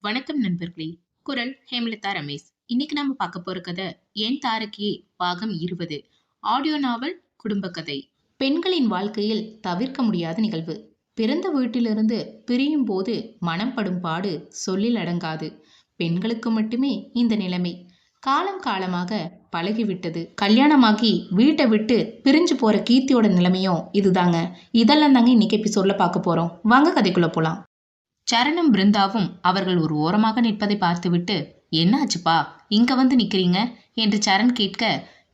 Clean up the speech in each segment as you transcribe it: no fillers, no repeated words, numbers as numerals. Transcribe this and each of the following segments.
வணக்கம் நண்பர்களே. குரல் ஹேமலதா ரமேஷ். இன்னைக்கு நாம பார்க்க போற கதை என் தாரகியே பாகம் 20. ஆடியோ நாவல் குடும்ப கதை. பெண்களின் வாழ்க்கையில் தவிர்க்க முடியாத நிகழ்வு. பிறந்த வீட்டிலிருந்து பிரியும் போது மனம் படும் பாடு சொல்லில் அடங்காது. பெண்களுக்கு மட்டுமே இந்த நிலைமை காலம் காலமாக பழகிவிட்டது. கல்யாணமாகி வீட்டை விட்டு பிரிஞ்சு போற கீர்த்தியோட நிலைமையும் இதுதாங்க. இதெல்லாம் தாங்க இன்னைக்கு எபிசோட்ல பார்க்க போறோம். வாங்க கதைக்குள்ள போலாம். சரணும் பிருந்தாவும் அவர்கள் ஒரு ஓரமாக நிற்பதை பார்த்துவிட்டு, என்ன ஆச்சுப்பா, இங்க வந்து நிக்கிறீங்க என்று சரண் கேட்க,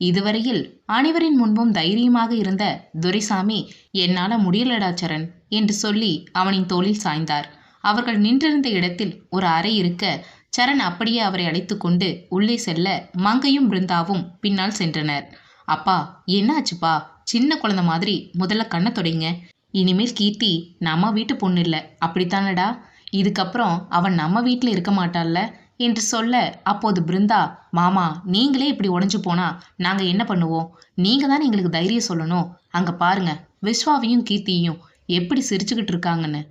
இதுவரையில் அனைவரின் முன்பும் தைரியமாக இருந்த துரைசாமி, என்னால முடியலடா சரண் என்று சொல்லி அவனின் தோளில் சாய்ந்தார். அவர்கள் நின்றிருந்த இடத்தில் ஒரு அறை இருக்க, சரண் அப்படியே அவரை அழைத்து கொண்டு உள்ளே செல்ல மங்கையும் பிருந்தாவும் பின்னால் சென்றனர். அப்பா, என்ன ஆச்சுப்பா, சின்ன குழந்தை மாதிரி முதல்ல கண்ணை தொடைங்க. இனிமேல் கீர்த்தி நம்ம வீட்டு பொண்ணு இல்லை, அப்படித்தானடா? இதுக்கப்புறம் அவன் நம்ம வீட்டில் இருக்க மாட்டாள்ல என்று சொல்ல, அப்போது பிருந்தா, மாமா நீங்களே இப்படி உடஞ்சு போனா நாங்கள் என்ன பண்ணுவோம்? நீங்கள் தானே எங்களுக்கு தைரியம் சொல்லணும். அங்கே பாருங்க, விஸ்வாவையும் கீர்த்தியையும் எப்படி சிரிச்சுக்கிட்டு இருக்காங்கன்னு.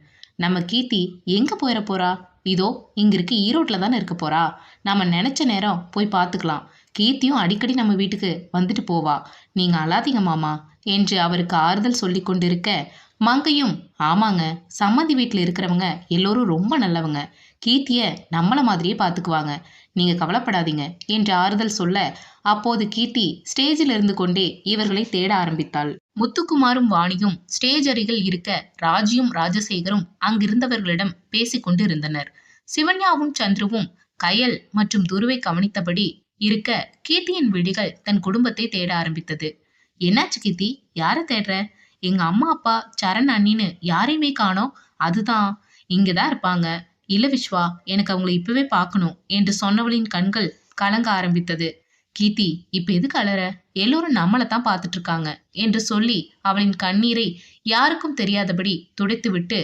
நம்ம கீர்த்தி எங்கே போயிட போறா? இதோ இங்கே இருக்க ஈரோட்டில் தானே இருக்க போறா. நம்ம நினச்ச நேரம் போய் பார்த்துக்கலாம். கீர்த்தியும் அடிக்கடி நம்ம வீட்டுக்கு வந்துட்டு போவா. நீங்கள் அழாதீங்க மாமா என்று அவருக்கு ஆறுதல் சொல்லி கொண்டிருக்க, மங்கையும், ஆமாங்க, சம்மந்தி வீட்டில் இருக்கிறவங்க எல்லோரும் ரொம்ப நல்லவங்க. கீர்த்திய நம்மள மாதிரியே பார்த்துக்குவாங்க, நீங்க கவலைப்படாதீங்க என்று ஆறுதல் சொல்ல, அப்போது கீர்த்தி ஸ்டேஜில் இருந்து கொண்டே இவர்களை தேட ஆரம்பித்தாள். முத்துக்குமாரும் வாணியும் ஸ்டேஜ் அருகில் இருக்க, ராஜியும் ராஜசேகரும் அங்கிருந்தவர்களிடம் பேசிக்கொண்டு இருந்தனர். சிவன்யாவும் சந்துருவும் கயல் மற்றும் துருவை கவனித்தபடி இருக்க, கீர்த்தியின் விழிகள் தன் குடும்பத்தை தேட ஆரம்பித்தது. என்னாச்சு கீர்த்தி, யாரை தேடுற? எங்க அம்மா அப்பா சரண் அண்ணின்னு யாரையுமே காணோம். அதுதான், இங்கதான் இருப்பாங்க. இல்ல விஸ்வா, எனக்கு அவங்களை இப்பவே பார்க்கணும் என்று சொன்னவளின் கண்கள் கலங்க ஆரம்பித்தது. கீர்த்தி, இப்ப எதுக்கு அலற? எல்லோரும் நம்மளைத்தான் பார்த்துட்டு இருக்காங்க என்று சொல்லி அவளின் கண்ணீரை யாருக்கும் தெரியாதபடி துடைத்துவிட்டு,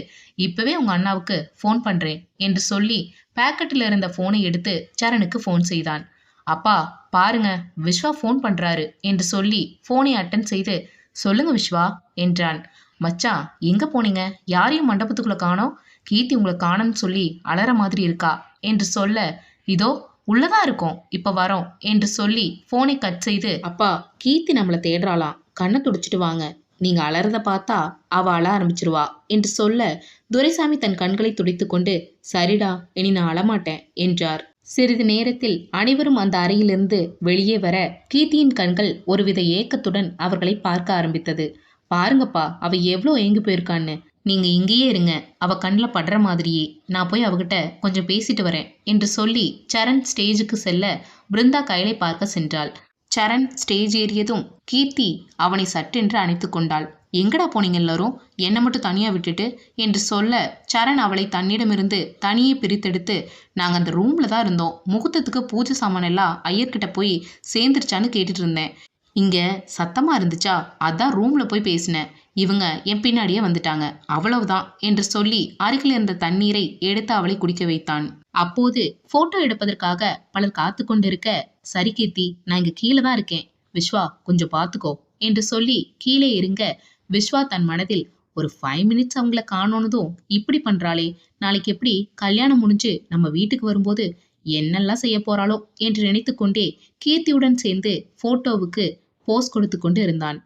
இப்பவே உங்க அண்ணாவுக்கு போன் பண்றேன் என்று சொல்லி பேக்கெட்டில் இருந்த போனை எடுத்து சரணுக்கு போன் செய்தான். அப்பா பாருங்க, விஸ்வா போன் பண்றாரு என்று சொல்லி போனை அட்டன் செய்து, சொல்லுங்க விஸ்வா என்றான். மச்சான், எங்க போனீங்க? யாரையும் மண்டபத்துக்குள்ள காணோம். கீர்த்தி உங்களை காணோம்னு சொல்லி அலற மாதிரி இருக்கா என்று சொல்ல, இதோ உள்ளதான் இருக்கோம், இப்ப வரோம் என்று சொல்லி போனை கட் செய்து, அப்பா கீர்த்தி நம்மளை தேடுறாளாம், கண்ணை துடிச்சிட்டு வாங்க, நீங்க அலறத பார்த்தா அவ அழ ஆரம்பிச்சிருவா என்று சொல்ல, துரைசாமி தன் கண்களை துடைத்து கொண்டு, சரிடா, இனி நான் அழமாட்டேன் என்றார். சிறிது நேரத்தில் அனைவரும் அந்த அறையிலிருந்து வெளியே வர, கீர்த்தியின் கண்கள் ஒருவித ஏக்கத்துடன் அவர்களை பார்க்க ஆரம்பித்தது. பாருங்கப்பா, அவ எவ்வளோ ஏங்கி போயிருக்கான்னு. நீங்க இங்கேயே இருங்க, அவ கண்ணில் படுற மாதிரியே நான் போய் அவகிட்ட கொஞ்சம் பேசிட்டு வரேன் என்று சொல்லி சரண் ஸ்டேஜுக்கு செல்ல, பிருந்தா கையிலை பார்க்க சென்றாள். சரண் ஸ்டேஜ் ஏறியதும் கீர்த்தி அவனை சட்டென்று அணைத்து கொண்டாள். எங்கடா போனீங்க எல்லாரும், என்னை மட்டும் தனியா விட்டுட்டு என்று சொல்ல, சரண் அவளை தன்னிடமிருந்து தனியே பிரித்தெடுத்து, நாங்கள் அந்த ரூம்ல தான் இருந்தோம், முகூர்த்தத்துக்கு பூஜை சாமான் எல்லாம் ஐயர்கிட்ட போய் சேர்ந்துருச்சான்னு கேட்டுட்டு இருந்தேன். இங்க சத்தமா இருந்துச்சா, அதான் ரூம்ல போய் பேசினேன். இவங்க என் பின்னாடியே வந்துட்டாங்க, அவ்வளவுதான் என்று சொல்லி அருகில் இருந்த தண்ணீரை எடுத்து அவளை குடிக்க வைத்தான். அப்போது போட்டோ எடுப்பதற்காக பலர் காத்து கொண்டிருக்க, சரி கீர்த்தி, நான் இங்க கீழே தான் இருக்கேன், விஸ்வா கொஞ்சம் பார்த்துக்கோ என்று சொல்லி கீழே இறங்க, விஸ்வா தன் மனதில், ஒரு 5 மினிட்ஸ் அவங்கள காணோனதும் இப்படி பண்றாளே, நாளைக்கு எப்படி கல்யாணம் முடிஞ்சு நம்ம வீட்டுக்கு வரும்போது என்னெல்லாம் செய்ய போறாளோ என்று நினைத்து கொண்டே கீர்த்தியுடன் சேர்ந்து போட்டோவுக்கு போஸ் கொடுத்து கொண்டு இருந்தான்.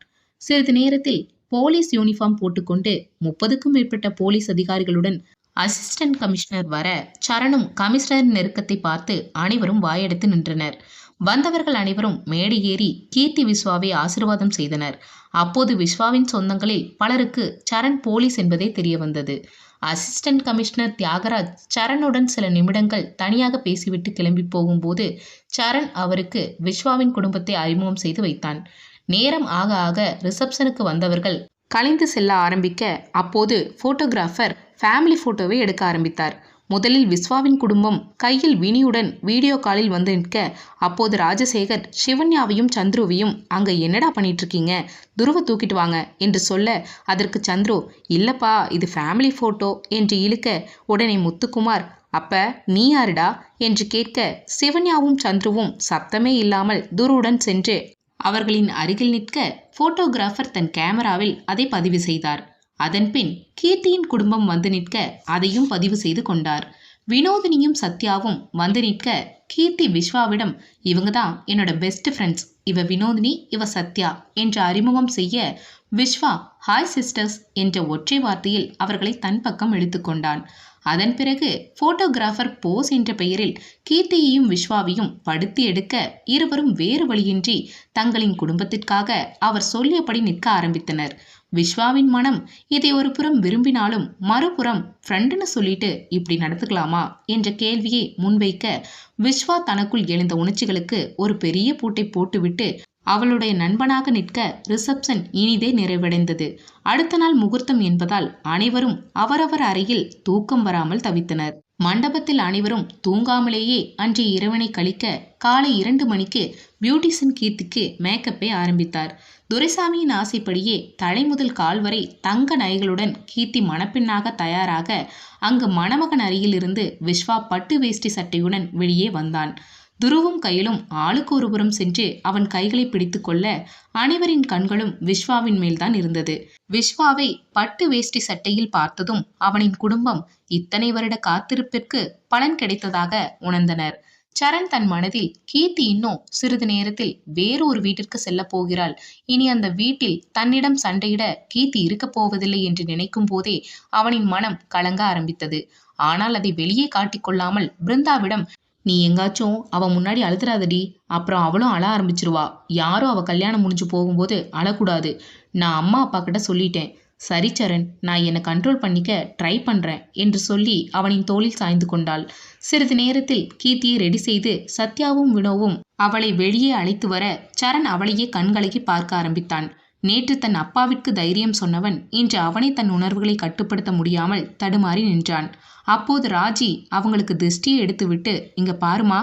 சிறிது நேரத்தில் போலீஸ் யூனிஃபார்ம் போட்டுக்கொண்டு 30க்கும் மேற்பட்ட போலீஸ் அதிகாரிகளுடன் அசிஸ்டன்ட் கமிஷனர் வர, சரணும் கமிஷனரின் நெருக்கத்தை பார்த்து அனைவரும் வாயெடுத்து நின்றனர். வந்தவர்கள் அனைவரும் மேடை ஏறி கீர்த்தி விஸ்வாவை ஆசீர்வாதம் செய்தனர். அப்போது விஸ்வாவின் சொந்தங்களில் பலருக்கு சரண் போலீஸ் என்பதே தெரிய வந்தது. அசிஸ்டன்ட் கமிஷனர் தியாகராஜ் சரணுடன் சில நிமிடங்கள் தனியாக பேசிவிட்டு கிளம்பி போகும்போது, சரண் அவருக்கு விஸ்வாவின் குடும்பத்தை அறிமுகம் செய்து வைத்தான். நேரம் ஆக ஆக ரிசப்ஷனுக்கு வந்தவர்கள் கலைந்து செல்ல ஆரம்பிக்க, அப்போது போட்டோகிராஃபர் ஃபேமிலி போட்டோவை எடுக்க ஆரம்பித்தார். முதலில் விஸ்வாவின் குடும்பம் கையில் வினியுடன் வீடியோ காலில் வந்து நிற்க, அப்போது ராஜசேகர் சிவன்யாவையும் சந்துருவையும், அங்க என்னடா பண்ணிட்டு இருக்கீங்க, துருவ தூக்கிட்டு வாங்க என்று சொல்ல, அதற்கு சந்துரு, இல்லப்பா இது ஃபேமிலி போட்டோ என்று இழுக்க, உடனே முத்துக்குமார், அப்ப நீ யாருடா என்று கேட்க, சிவன்யாவும் சந்துருவும் சத்தமே இல்லாமல் துருவுடன் சென்று அவர்களின் அருகில் நிற்க, போட்டோகிராஃபர் தன் கேமராவில் அதை பதிவு செய்தார். அதன்பின் கீர்த்தியின் குடும்பம் வந்து நிற்க, அதையும் பதிவு செய்து கொண்டார். வினோதினியும் சத்யாவும் வந்து நிற்க கீர்த்தி விஸ்வாவிடம் இவங்க தான் என்னோட பெஸ்ட் ஃப்ரெண்ட்ஸ், இவ வினோதினி, இவ சத்யா என்று அறிமுகம் செய்ய விஸ்வா ஹாய் சிஸ்டர்ஸ் என்ற ஒற்றை வார்த்தையில் அவர்களை தன் பக்கம் இழுத்துக்கொண்டான். அதன் பிறகு போட்டோகிராஃபர் போஸ் என்ற பெயரில் கீர்த்தியையும் விஸ்வாவையும் படுத்தி எடுக்க இருவரும் வேறு வழியின்றி தங்களின் குடும்பத்திற்காக அவர் சொல்லியபடி நிற்க ஆரம்பித்தனர். விஸ்வாவின் மனம் இதை ஒரு புறம் விரும்பினாலும் மறுபுறம் ஃப்ரெண்டுன்னு சொல்லிட்டு இப்படி நடத்துக்கலாமா என்ற கேள்வியை முன்வைக்க விஸ்வா தனக்குள் எழுந்த உணர்ச்சிகளுக்கு ஒரு பெரிய பூட்டை போட்டுவிட்டு அவளுடைய நண்பனாக நிற்க ரிசப்ஷன் இனிதே நிறைவடைந்தது. அடுத்த நாள் முகூர்த்தம் என்பதால் அனைவரும் அவரவர் அறையில் தூக்கம் வராமல் தவித்தனர். மண்டபத்தில் அனைவரும் தூங்காமலேயே அன்றைய இரவனை கழிக்க காலை 2 மணிக்கு பியூட்டிஷியன் கீர்த்திக்கு மேக்கப்பை ஆரம்பித்தார். துரைசாமியின் ஆசைப்படியே தலை முதல் கால் வரை தங்க நகைகளுடன் கீர்த்தி மணப்பெண்ணாக தயாராக அங்கு மணமகன் அருகில் இருந்து விஸ்வா பட்டு வேஷ்டி சட்டையுடன் வெளியே வந்தான். துருவும் கையிலும் ஆளுக்கு ஒருபுறம் சென்று அவன் கைகளை பிடித்து கொள்ள அனைவரின் கண்களும் விஸ்வாவின் மேல்தான் இருந்தது. விஸ்வாவை பட்டு வேஷ்டி சட்டையில் பார்த்ததும் அவனின் குடும்பம் இத்தனை வருட காத்திருப்பிற்கு பலன் கிடைத்ததாக உணர்ந்தனர். சரண் தன் மனதில் கீர்த்தி இன்னும் சிறிது நேரத்தில் வேறொரு வீட்டிற்கு செல்ல போகிறாள், இனி அந்த வீட்டில் தன்னிடம் சண்டையிட கீர்த்தி இருக்கப் போவதில்லை என்று நினைக்கும் போதே அவனின் மனம் கலங்க ஆரம்பித்தது. ஆனால் அதை வெளியே காட்டிக்கொள்ளாமல் பிருந்தாவிடம் நீ எங்காச்சும் அவ முன்னாடி அழுதுறாதடி, அப்புறம் அவளும் அழ ஆரம்பிச்சிருவா. யாரும் அவ கல்யாணம் முடிஞ்சு போகும்போது அழக்கூடாது. நான் அம்மா அப்பா கிட்ட சொல்லிட்டேன். சரி சரண், நான் என்னை கண்ட்ரோல் பண்ணிக்க ட்ரை பண்றேன் என்று சொல்லி அவனின் தோளில் சாய்ந்து கொண்டாள். சிறிது நேரத்தில் கீர்த்தியை ரெடி செய்து சத்யாவும் வினோவும் அவளை வெளியே அழைத்து வர சரண் அவளையே கண்கலக்கி பார்க்க ஆரம்பித்தான். நேற்று தன் அப்பாவிற்கு தைரியம் சொன்னவன் இன்று அவனை தன் உணர்வுகளை கட்டுப்படுத்த முடியாமல் தடுமாறி நின்றான். அப்போது ராஜி அவங்களுக்கு திருஷ்டியை எடுத்துவிட்டு இங்க பாருமா,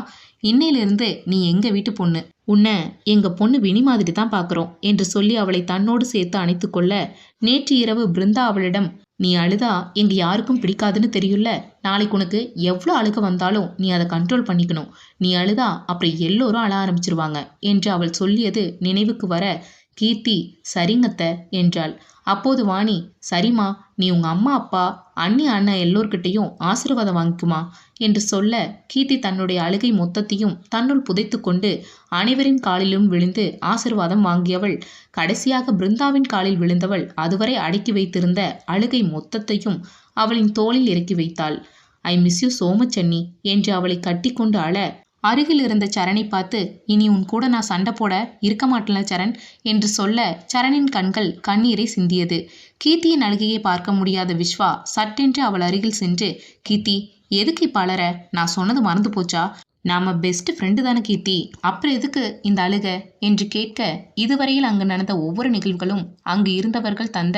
இன்னையிலிருந்து நீ எங்க வீட்டு பொண்ணு, உன்னை எங்க பொண்ணு வினி மாதிரி தான் பார்க்குறோம் என்று சொல்லி அவளை தன்னோடு சேர்த்து அணைத்து கொள்ள நேற்று இரவு பிருந்தா அவளிடம் நீ அழுதா எங்க யாருக்கும் பிடிக்காதுன்னு தெரியும்ல, நாளைக்கு உனக்கு எவ்வளோ அழுக வந்தாலும் நீ அதை கண்ட்ரோல் பண்ணிக்கணும், நீ அழுதா அப்புறம் எல்லோரும் அழ ஆரம்பிச்சிருவாங்க என்று அவள் சொல்லியது நினைவுக்கு வர கீர்த்தி சரிங்கத்த என்றாள். அப்போது வாணி சரிம்மா, நீ உங்க அம்மா அப்பா அண்ணி அண்ணன் எல்லோர்கிட்டையும் ஆசீர்வாதம் வாங்கிக்குமா என்று சொல்ல கீர்த்தி தன்னுடைய அழுகை மொத்தத்தையும் தன்னுள் புதைத்து கொண்டு அனைவரின் காலிலும் விழுந்து ஆசீர்வாதம் வாங்கியவள் கடைசியாக பிருந்தாவின் காலில் விழுந்தவள் அதுவரை அடக்கி வைத்திருந்த அழுகை மொத்தத்தையும் அவளின் தோளில் இறக்கி வைத்தாள். I miss you so much அண்ணி என்று அவளை கட்டி கொண்டு அழ அருகில் இருந்த சரணை பார்த்து இனி உன் கூட நான் சண்டை போட இருக்க மாட்டேன்ல சரண் என்று சொல்ல சரணின் கண்கள் கண்ணீரை சிந்தியது. கீர்த்தியின் அழுகையை பார்க்க முடியாத விஸ்வா சட்டென்று அவள் அருகில் சென்று கீர்த்தி எதுக்கு இப்ப அழற, நான் சொன்னது மறந்து போச்சா, நாம பெஸ்ட் ஃப்ரெண்டு தானே கீர்த்தி, அப்புறம் எதுக்கு இந்த அழுக என்று கேட்க இதுவரையில் அங்கு நடந்த ஒவ்வொரு நிகழ்வுகளும் அங்கு இருந்தவர்கள் தந்த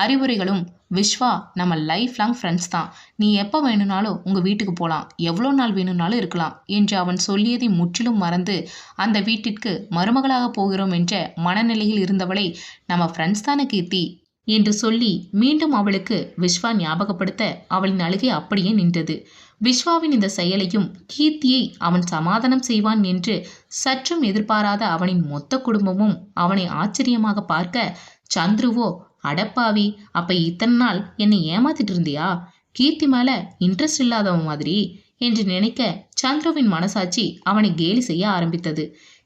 அறிவுரைகளும் விஸ்வா நம்ம லைஃப் லாங் ஃப்ரெண்ட்ஸ் தான், நீ எப்போ வேணும்னாலும் உங்கள் வீட்டுக்கு போகலாம், எவ்வளோ நாள் வேணும்னாலும் இருக்கலாம் என்று அவன் சொல்லியதை முற்றிலும் மறந்து அந்த வீட்டிற்கு மருமகளாக போகிறோம் என்ற மனநிலையில் இருந்தவளை நம்ம ஃப்ரெண்ட்ஸ் தானே கீர்த்தி என்று சொல்லி மீண்டும் அவளுக்கு விஸ்வா ஞாபகப்படுத்த அவளின் அழுகை அப்படியே நின்றது. விஸ்வாவின் இந்த செயலையும் கீர்த்தியை அவன் சமாதானம் செய்வான் என்று சற்றும் எதிர்பாராத அவனின் மொத்த குடும்பமும் அவனை ஆச்சரியமாக பார்க்க சந்துருவோ அடப்பாவி, அப்ப இத்தனை நாள் என்னை ஏமாத்திட்டு இருந்தியா, கீர்த்தி மேல இன்ட்ரெஸ்ட் இல்லாதவன் மாதிரி என்று நினைக்க சந்துருவின் மனசாட்சி அவனை கேலி செய்ய ஆரம்பித்தது.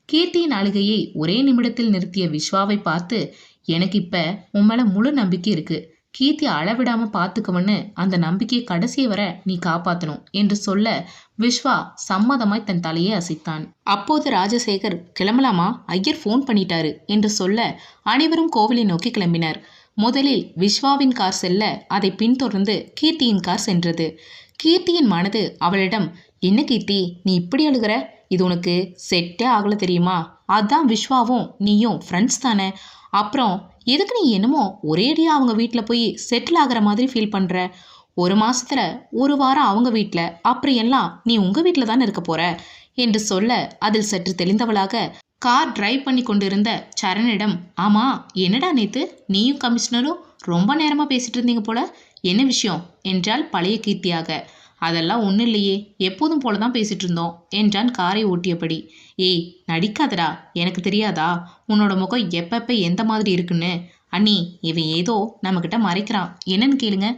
கீர்த்தியின் அழுகையை ஒரே நிமிடத்தில் நிறுத்திய விஸ்வாவை பார்த்து எனக்கு இப்ப உன் மேல முழு நம்பிக்கை இருக்கு, கீர்த்தி அளவிடாம பார்த்துக்கவன்னு அந்த நம்பிக்கையை கடைசியை வர நீ காப்பாற்றணும் என்று சொல்ல விஸ்வா சம்மதமாய் தன் தலையை அசைத்தான். அப்போது ராஜசேகர் கிளம்பலாமா, ஐயர் ஃபோன் பண்ணிட்டாரு என்று சொல்ல அனைவரும் கோவிலை நோக்கி கிளம்பினர். முதலில் விஸ்வாவின் கார் செல்ல அதை பின்தொடர்ந்து கீர்த்தியின் கார் சென்றது. கீர்த்தியின் மனது அவளிடம் என்ன கீர்த்தி நீ இப்படி அழுகிற, இது உனக்கு செட்டே ஆகல தெரியுமா, அதான் விஸ்வாவும் நீயும் ஃப்ரெண்ட்ஸ் தானே, அப்புறம் எதுக்கு நீ என்னமோ ஒரேடியா அவங்க வீட்டில் போய் செட்டில் ஆகிற மாதிரி ஃபீல் பண்ணுற, ஒரு மாசத்துல ஒரு வாரம் அவங்க வீட்டில் அப்புறம் எல்லாம் நீ உங்கள் வீட்டில் தானே இருக்க போற என்று சொல்ல அதில் சற்று தெளிந்தவளாக கார் டிரைவ் பண்ணி கொண்டிருந்த சரணிடம் ஆமா என்னடா நேத்து நீயும் கமிஷனரும் ரொம்ப நேரமாக பேசிட்டு இருந்தீங்க போல, என்ன விஷயம் என்றால் பழைய கீர்த்தியாக. அதெல்லாம் ஒன்றும் இல்லையே, எப்போதும் போல தான் பேசிட்டு இருந்தோம் என்றான் காரை ஓட்டியபடி. ஏய் நடிக்காதடா, எனக்கு தெரியாதா உன்னோட முகம் எப்பப்ப எந்த மாதிரி இருக்குன்னு, அண்ணி இவன் ஏதோ நம்மக்கிட்ட மறைக்கிறான், என்னன்னு கேளுங்க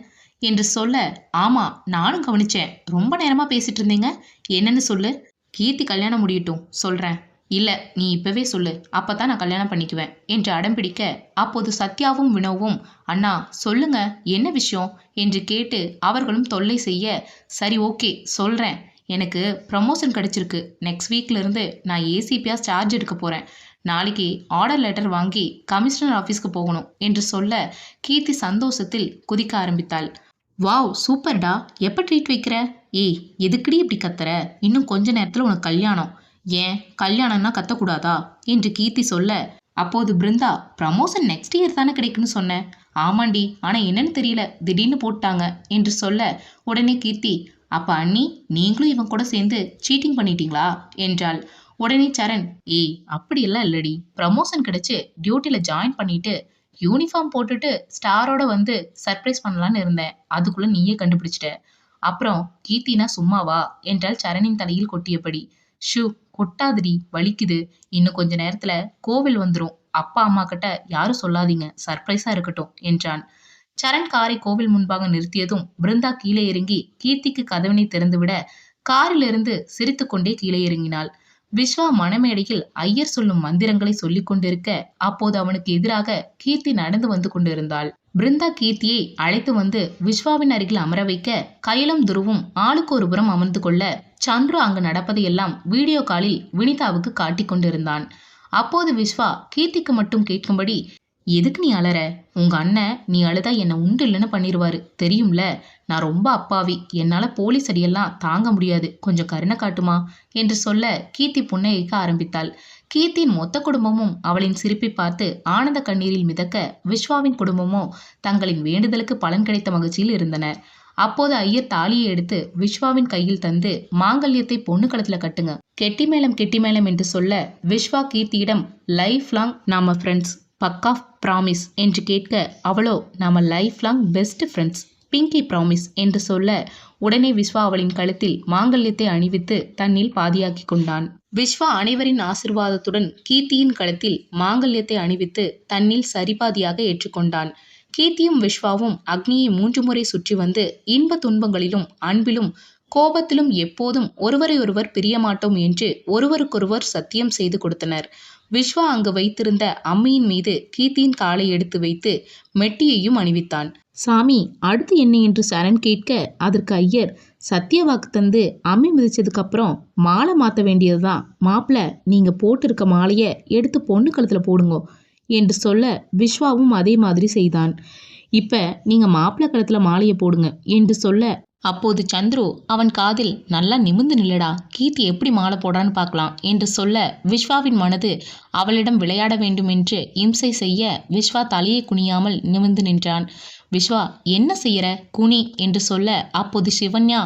என்று சொல்ல, ஆமா நானும் கவனிச்சேன். ரொம்ப நேரமா பேசிட்டு இருந்தீங்க. என்னன்னு சொல்லு. கீர்த்தி கல்யாணம் முடியட்டும் சொல்றேன். இல்ல நீ இப்பவே சொல்லு. அப்பதான் நான் கல்யாணம் பண்ணிக்குவேன் என்று அடம்பிடிக்க, அப்போது சத்யாவும் வினோவும் அண்ணா சொல்லுங்க என்ன விஷயம் என்று கேட்டு அவர்களும் தொல்லை செய்ய, சரி ஓகே சொல்றேன். எனக்கு ப்ரமோஷன் கிடைச்சிருக்கு. நெக்ஸ்ட் வீக்ல இருந்து நான் ஏசிபியா சார்ஜ் எடுக்க போறேன். நாளைக்கு ஆர்டர் லெட்டர் வாங்கி கமிஷனர் ஆஃபீஸ்க்கு போகணும் என்று சொல்ல, கீர்த்தி சந்தோஷத்தில் குதிக்க ஆரம்பித்தாள். வாவ் சூப்பர்டா. எப்போ ட்ரீட் வைக்கிற? ஏய் எதுக்குடி இப்படி கத்துற? இன்னும் கொஞ்ச நேரத்தில் உனக்கு கல்யாணம். ஏன் கல்யாணம்னா கத்தக்கூடாதா என்று கீர்த்தி சொல்ல, அப்போது பிருந்தா ப்ரமோஷன் நெக்ஸ்ட் இயர் தானே கிடைக்குன்னு சொன்னேன். ஆமாண்டி, ஆனால் என்னன்னு தெரியல, திடீர்னு போட்டாங்க என்று சொல்ல, உடனே கீர்த்தி அப்ப அண்ணி நீங்களும் இவன் கூட சேர்ந்து சீட்டிங் பண்ணிட்டீங்களா என்றாள். உடனே சரண், ஏய் அப்படியெல்லாம் இல்லடி, ப்ரமோஷன் கிடைச்சு டியூட்டியில் ஜாயின் பண்ணிட்டு யூனிஃபார்ம் போட்டுட்டு ஸ்டாரோட வந்து சர்ப்ரைஸ் பண்ணலான்னு இருந்தேன். அதுக்குள்ள நீயே கண்டுபிடிச்சிட்ட. அப்புறம் கீர்த்தினா சும்மாவா என்றால் சரணின் தலையில் கொட்டியபடி. ஷூ கொட்டாதடி, வலிக்குது. இன்னும் கொஞ்ச நேரத்துல கோவில் வந்துரும். அப்பா அம்மா கிட்ட யாரும் சொல்லாதீங்க, சர்ப்ரைஸா இருக்கட்டும் என்றான். சரண் காரை கோவில் முன்பாக நிறுத்தியதும் பிருந்தா கீழே இறங்கி கீர்த்திக்கு கதவினை திறந்துவிட, காரிலிருந்து சிரித்துக்கொண்டே கீழே இறங்கினாள். விஸ்வா மணமேடையில் ஐயர் சொல்லும் மந்திரங்களை சொல்லிக் கொண்டிருக்க, அப்போது அவனுக்கு எதிராக கீர்த்தி நடந்து வந்து கொண்டிருந்தாள். பிருந்தா கீர்த்தியை அழைத்து வந்து விஸ்வாவின் அருகில் அமர வைக்க, கையிலும் துருவும் ஆளுக்கு ஒரு புறம் அமர்ந்து கொள்ள, சந்துரு அங்கு நடப்பதையெல்லாம் வீடியோ காலில் வினிதாவுக்கு காட்டிக் கொண்டிருந்தான். அப்போது விஸ்வா கீர்த்திக்கு மட்டும் கேட்கும்படி, எதுக்கு நீ அலற? உங்க அண்ணன் நீ அழுதா என்னை உண்டு இல்லைன்னு பண்ணிடுவாரு தெரியும்ல. நான் ரொம்ப அப்பாவி, என்னால போலீஸ் அடியெல்லாம் தாங்க முடியாது, கொஞ்சம் கருணை காட்டுமா என்று சொல்ல கீர்த்தி புன்னகைக்க ஆரம்பித்தாள். கீர்த்தியின் மொத்த குடும்பமும் அவளின் சிரிப்பை பார்த்து ஆனந்த கண்ணீரில் மிதக்க, விஸ்வாவின் குடும்பமோ தங்களின் வேண்டுதலுக்கு பலன் கிடைத்த மகிழ்ச்சியில் இருந்தனர். அப்போது ஐயர் தாலியை எடுத்து விஸ்வாவின் கையில் தந்து, மாங்கல்யத்தை பொண்ணு கழுத்துல கட்டுங்க, கெட்டி மேளம் என்று சொல்ல, விஸ்வா கீர்த்தியிடம் லைஃப் லாங் நாம ஃப்ரெண்ட்ஸ், பக்கா ப்ராமிஸ் என்று கேட்க, அவளோ நாம life long best friends, Pinki promise என்று சொல்ல, உடனே விஸ்வா அவளின் கழுத்தில் மாங்கல்யத்தை அணிவித்து தன்னில் பாதியாக்கி கொண்டான். விஸ்வா அனைவரின் ஆசிர்வாதத்துடன் கீர்த்தியின் கழுத்தில் மாங்கல்யத்தை அணிவித்து தன்னில் சரிபாதியாக ஏற்றுக்கொண்டான். கீர்த்தியும் விஸ்வாவும் அக்னியை 3 முறை சுற்றி வந்து இன்ப துன்பங்களிலும் அன்பிலும் கோபத்திலும் எப்போதும் ஒருவரை ஒருவர் பிரிய மாட்டோம் என்று ஒருவருக்கொருவர் சத்தியம் செய்து கொடுத்தனர். விஸ்வா அங்கு வைத்திருந்த அம்மியின் மீது கீர்த்தியின் காலை எடுத்து வைத்து மெட்டியையும் அணிவித்தான். சாமி அடுத்து என்ன என்று சரண் கேட்க, அதற்கு ஐயர், சத்திய வாக்கு தந்து அம்மி மிதிச்சதுக்கு அப்புறம் மாலை மாற்ற வேண்டியதுதான். மாப்பிள்ள நீங்க போட்டிருக்க மாலையை எடுத்து பொண்ணு கழுத்துல போடுங்க என்று சொல்ல, விஸ்வாவும் அதே மாதிரி செய்தான். இப்ப நீங்க மாப்பிள்ள கழுத்துல மாலையை போடுங்க என்று சொல்ல, அப்போது சந்துரு அவன் காதில் நல்லா நிமிர்ந்து நில்லடா, கீர்த்தி எப்படி மாலை போடான்னு பார்க்கலாம் என்று சொல்ல, விஸ்வாவின் மனது அவளிடம் விளையாட வேண்டும் என்று இம்சை செய்ய, விஸ்வா தலையை குனியாமல் நிமிர்ந்து நின்றான். விஸ்வா என்ன செய்யற, குனி என்று சொல்ல, அப்போது சிவன்யா,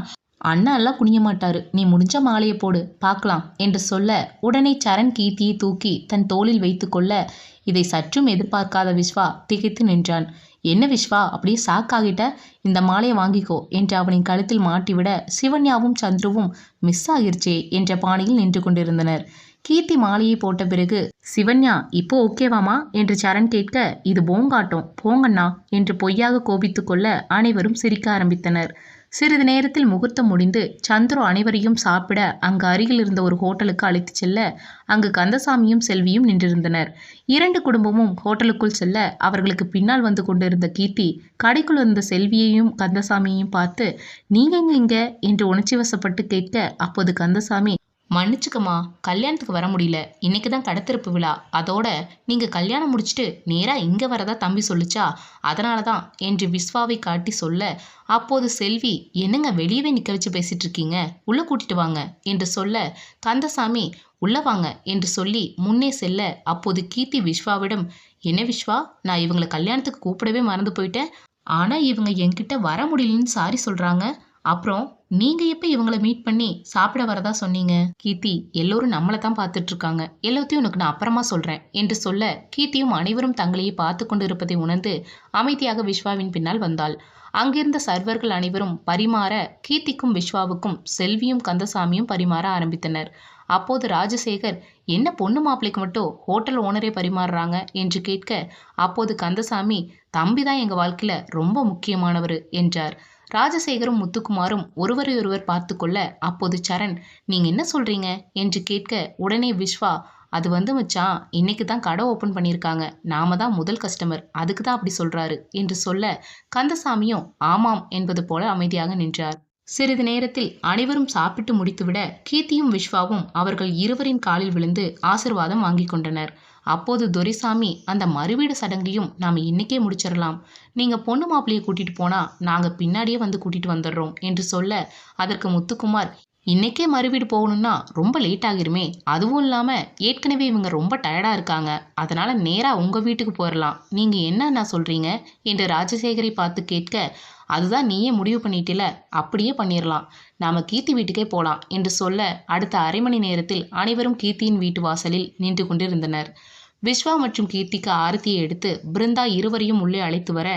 அண்ணா எல்லாம் குனிய மாட்டாரு, நீ முடிஞ்ச மாலையை போடு பார்க்கலாம் என்று சொல்ல, உடனே சரண் கீர்த்தியை தூக்கி தன் தோளில் வைத்து கொள்ள, இதை சற்றும் எதிர்பார்க்காத விஸ்வா திகைத்து நின்றான். என்ன விஸ்வா அப்படியே சாக்காகிட்ட, இந்த மாலையை வாங்கிக்கோ என்று அவனின் கழுத்தில் மாட்டிவிட, சிவன்யாவும் சந்துருவும் மிஸ் ஆகிருச்சே என்ற பாணியில் நின்று கொண்டிருந்தனர். கீர்த்தி மாலையை போட்ட பிறகு, சிவன்யா இப்போ ஓகேவாமா என்று சரண் கேட்க, இது போங்காட்டம் போங்கண்ணா என்று பொய்யாக கோபித்து கொள்ள அனைவரும் சிரிக்க ஆரம்பித்தனர். சிறிது நேரத்தில் முகூர்த்தம் முடிந்து சந்துரு அனைவரையும் சாப்பிட அங்கு அருகில் இருந்த ஒரு ஹோட்டலுக்கு அழைத்து செல்ல, அங்கு கந்தசாமியும் செல்வியும் நின்றிருந்தனர். 2 குடும்பமும் ஹோட்டலுக்குள் செல்ல, அவர்களுக்கு பின்னால் வந்து கொண்டிருந்த கீர்த்தி கடைக்குள் இருந்த செல்வியையும் கந்தசாமியையும் பார்த்து, நீங்க இங்க என்று உணர்ச்சி வசப்பட்டு கேட்க, அப்போது கந்தசாமி, மன்னிச்சுக்கம்மா, கல்யாணத்துக்கு வர முடியல, இன்னைக்கு தான் கடத்திறப்பு விழா, அதோட நீங்க கல்யாணம் முடிச்சுட்டு நேரா இங்க வரதா தம்பி சொல்லிச்சா, அதனால தான் என்று விஸ்வாவை காட்டி சொல்ல, அப்போது செல்வி, என்னங்க வெளியவே நிக்க வச்சு பேசிட்டு இருக்கீங்க, உள்ள கூட்டிட்டு வாங்க என்று சொல்ல, கந்தசாமி உள்ள வாங்க என்று சொல்லி முன்னே செல்ல, அப்போது கீர்த்தி விஸ்வாவிடம், என்ன விஸ்வா, நான் இவங்களை கல்யாணத்துக்கு கூப்பிடவே மறந்து போயிட்டேன், ஆனா இவங்க என்கிட்ட வர முடியலன்னு சாரி சொல்றாங்க, அப்புறம் நீங்க எப்ப இவங்களை மீட் பண்ணி சாப்பிட வரதா சொன்னீங்க? கீர்த்தி, எல்லோரும் நம்மளை தான் பார்த்துட்டு இருக்காங்க, எல்லாத்தையும் உனக்கு நான் அப்புறமா சொல்றேன் என்று சொல்ல, கீர்த்தியும் அனைவரும் தங்களையே பார்த்து கொண்டு இருப்பதை உணர்ந்து அமைதியாக விஸ்வாவின் பின்னால் வந்தாள். அங்கிருந்த சர்வர்கள் அனைவரும் பரிமாற, கீர்த்திக்கும் விஸ்வாவுக்கும் செல்வியும் கந்தசாமியும் பரிமாற ஆரம்பித்தனர். அப்போது ராஜசேகர், என்ன பொண்ணு மாப்பிள்ளைக்கு மட்டும் ஹோட்டல் ஓனரே பரிமாறுறாங்க என்று கேட்க, அப்போது கந்தசாமி, தம்பி தான் எங்க வாழ்க்கையில ரொம்ப முக்கியமானவர் என்றார். ராஜசேகரும் முத்துக்குமாரும் ஒருவரையொருவர் பார்த்து கொள்ள அப்போது சரண், நீங்க என்ன சொல்றீங்க என்று கேட்க உடனே விஸ்வா, அது மச்சான், இன்னைக்கு தான் கடை ஓப்பன் பண்ணியிருக்காங்க, நாம தான் முதல் கஸ்டமர், அதுக்கு தான் அப்படி சொல்றாரு என்று சொல்ல கந்தசாமியும் ஆமாம் என்பது போல அமைதியாக நின்றார். சிறிது நேரத்தில் அனைவரும் சாப்பிட்டு முடித்துவிட கீர்த்தியும் விஸ்வாவும் அவர்கள் இருவரின் காலில் விழுந்து ஆசிர்வாதம் வாங்கி கொண்டனர். அப்போது துரைசாமி, அந்த மறுவீடு சடங்கையும் நாம இன்னைக்கே முடிச்சிடலாம், நீங்க பொண்ணு மாப்பிள்ளையை கூட்டிட்டு போனா நாங்க பின்னாடியே வந்து கூட்டிட்டு வந்துடுறோம் என்று சொல்ல அதற்கு முத்துக்குமார், இன்னைக்கே மறுவீடு போகணும்னா ரொம்ப லேட் ஆகிருமே, அதுவும் இல்லாம ஏற்கனவே இவங்க ரொம்ப டயர்டா இருக்காங்க, அதனால நேரா உங்க வீட்டுக்கு போயிடலாம், நீங்க என்ன சொல்றீங்க என்று ராஜசேகரை பார்த்து கேட்க, அதுதான் நீயே முடிவு பண்ணிட்டில, அப்படியே பண்ணிடலாம், நாம கீர்த்தி வீட்டுக்கே போலாம் என்று சொல்ல அடுத்த அரை மணி நேரத்தில் அனைவரும் கீர்த்தியின் வீட்டு வாசலில் நின்று கொண்டிருந்தனர். விஸ்வா மற்றும் கீர்த்திக்கு ஆரத்தியை எடுத்து பிருந்தா இருவரையும் உள்ளே அழைத்து வர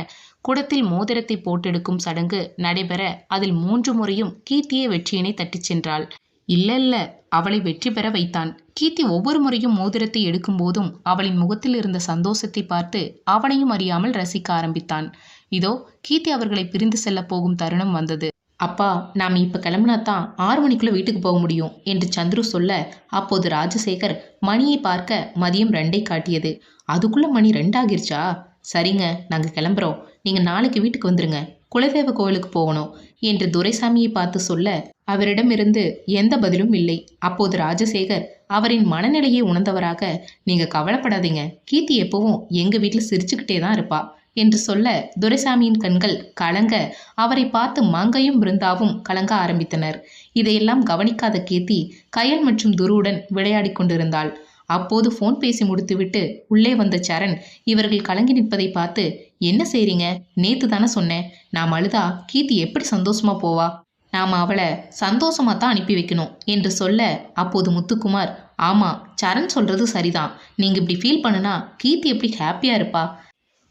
குடத்தில் மோதிரத்தை போட்டெடுக்கும் சடங்கு நடைபெற அதில் 3 முறையும் கீர்த்தியை வெற்றியினை தட்டிச் சென்றாள். இல்ல, அவளை வெற்றி பெற வைத்தான். கீர்த்தி ஒவ்வொரு முறையும் மோதிரத்தை எடுக்கும் போதும் அவளின் முகத்தில் இருந்த சந்தோஷத்தை பார்த்து அவனையும் அறியாமல் ரசிக்க ஆரம்பித்தான். இதோ கீர்த்தி அவர்களை பிரிந்து செல்ல போகும் தருணம் வந்தது. அப்பா, நாம் இப்ப கிளம்புனாதான் 6 மணிக்குள்ள வீட்டுக்கு போக முடியும் என்று சந்துரு சொல்ல அப்போது ராஜசேகர் மணியை பார்க்க மதியம் 2ஐ காட்டியது. அதுக்குள்ள மணி 2 ஆகிருச்சா? சரிங்க, நாங்க கிளம்புறோம், நீங்க நாளைக்கு வீட்டுக்கு வந்துருங்க, குலதெய்வ கோவிலுக்கு போகணும் என்று துரைசாமியை பார்த்து சொல்ல அவரிடமிருந்து எந்த பதிலும் இல்லை. அப்போது ராஜசேகர் அவரின் மனநிலையை உணர்ந்தவராக, நீங்க கவலைப்படாதீங்க, கீர்த்தி எப்பவும் எங்க வீட்டுல சிரிச்சுக்கிட்டே தான் இருப்பா என்று சொல்ல துரைசாமியின் கண்கள் கலங்க அவரை பார்த்து மங்கையும் பிருந்தாவும் கலங்க ஆரம்பித்தனர். இதையெல்லாம் கவனிக்காத கீர்த்தி கயல் மற்றும் துருவுடன் விளையாடி கொண்டிருந்தாள். அப்போது போன் பேசி முடித்துவிட்டு உள்ளே வந்த சரண் இவர்கள் கலங்கி நிற்பதை பார்த்து, என்ன செய்றீங்க, நேத்து தானே சொன்னேன், நாம் அழுதா கீர்த்தி எப்படி சந்தோஷமா போவா, நாம அவளை சந்தோஷமா தான் அனுப்பி வைக்கணும் என்று சொல்ல அப்போது முத்துக்குமார், ஆமா, சரண் சொல்றது சரிதான், நீங்க இப்படி ஃபீல் பண்ணுனா கீர்த்தி எப்படி ஹாப்பியா இருப்பா,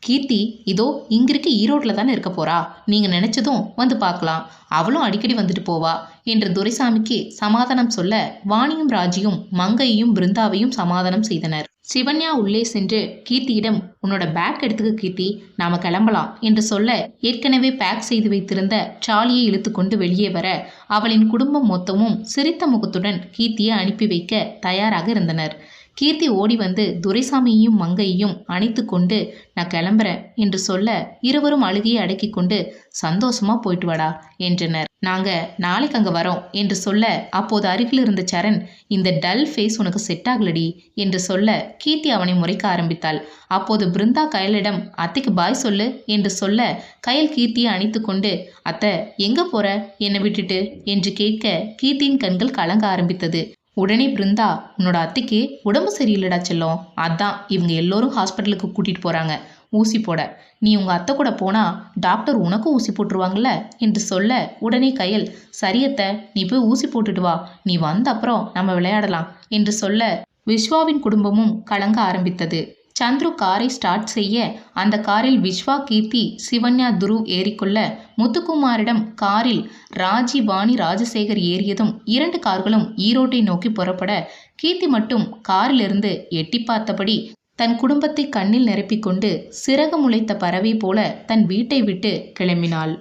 கீர்த்தி இதோ இங்கிருக்கு ஈரோட்டில் தானே இருக்க போறா, நீங்க நினைச்சதும் வந்து பார்க்கலாம், அவளும் அடிக்கடி வந்துட்டு போவா என்று துரைசாமிக்கு சமாதானம் சொல்ல வாணியும் ராஜியும் மங்கையையும் பிருந்தாவையும் சமாதானம் செய்தனர். சிவன்யா உள்ளே சென்று கீர்த்தியிடம், உன்னோட பேக் எடுத்துக்க கீர்த்தி, நாம கிளம்பலாம் என்று சொல்ல ஏற்கனவே பேக் செய்து வைத்திருந்த ட்ராலியை இழுத்து கொண்டு வெளியே வர அவளின் குடும்பம் மொத்தமும் சிரித்த முகத்துடன் கீர்த்தியை அனுப்பி வைக்க தயாராக இருந்தனர். கீர்த்தி ஓடி வந்து துரைசாமியையும் மங்கையையும் அணைத்து கொண்டு, நான் கிளம்புறேன் என்று சொல்ல இருவரும் அழுகையை அடக்கி கொண்டு, சந்தோஷமா போயிட்டு வாடா என்றனர். நாங்க நாளைக்கு அங்க வரோம் என்று சொல்ல அப்போது அருகில் இருந்த சரண், இந்த டல் ஃபேஸ் உனக்கு செட் ஆகலடி என்று சொல்ல கீர்த்தி அவனை முறைக்க ஆரம்பித்தாள். அப்போது பிருந்தா கயலிடம், அத்தைக்கு பாய் சொல்லு என்று சொல்ல கயல் கீர்த்தியை அணைத்து கொண்டு, அத்தை எங்க போற என்னை விட்டுட்டு என்று கேட்க கீர்த்தியின் கண்கள் கலங்க ஆரம்பித்தது. உடனே பிருந்தா, உன்னோட அத்தைக்கு உடம்பு சரியில்லடா செல்லம், அதான் இவங்க எல்லோரும் ஹாஸ்பிட்டலுக்கு கூட்டிட்டு போறாங்க ஊசி போட, நீ உங்க அத்தை கூட போனா டாக்டர் உனக்கும் ஊசி போட்டுருவாங்கல்ல என்று சொல்ல உடனே கயல், சரியத்தை நீ போய் ஊசி போட்டுட்டு வா, நீ வந்த அப்புறம் நம்ம விளையாடலாம் என்று சொல்ல விஸ்வாவின் குடும்பமும் கலங்க ஆரம்பித்தது. சந்துரு காரை ஸ்டார்ட் செய்ய அந்த காரில் விஸ்வா, கீர்த்தி, சிவன்யா, துரு ஏறிக்கொள்ள முத்துக்குமாரிடம் காரில் ராஜி, வாணி, ராஜசேகர் ஏறியதும் 2 கார்களும் ஈரோட்டை நோக்கி புறப்பட கீர்த்தி மட்டும் காரிலிருந்து எட்டி பார்த்தபடி தன் குடும்பத்தை கண்ணில் நிரப்பிக்கொண்டு சிறகு முளைத்த பறவை போல தன் வீட்டை விட்டு கிளம்பினாள்.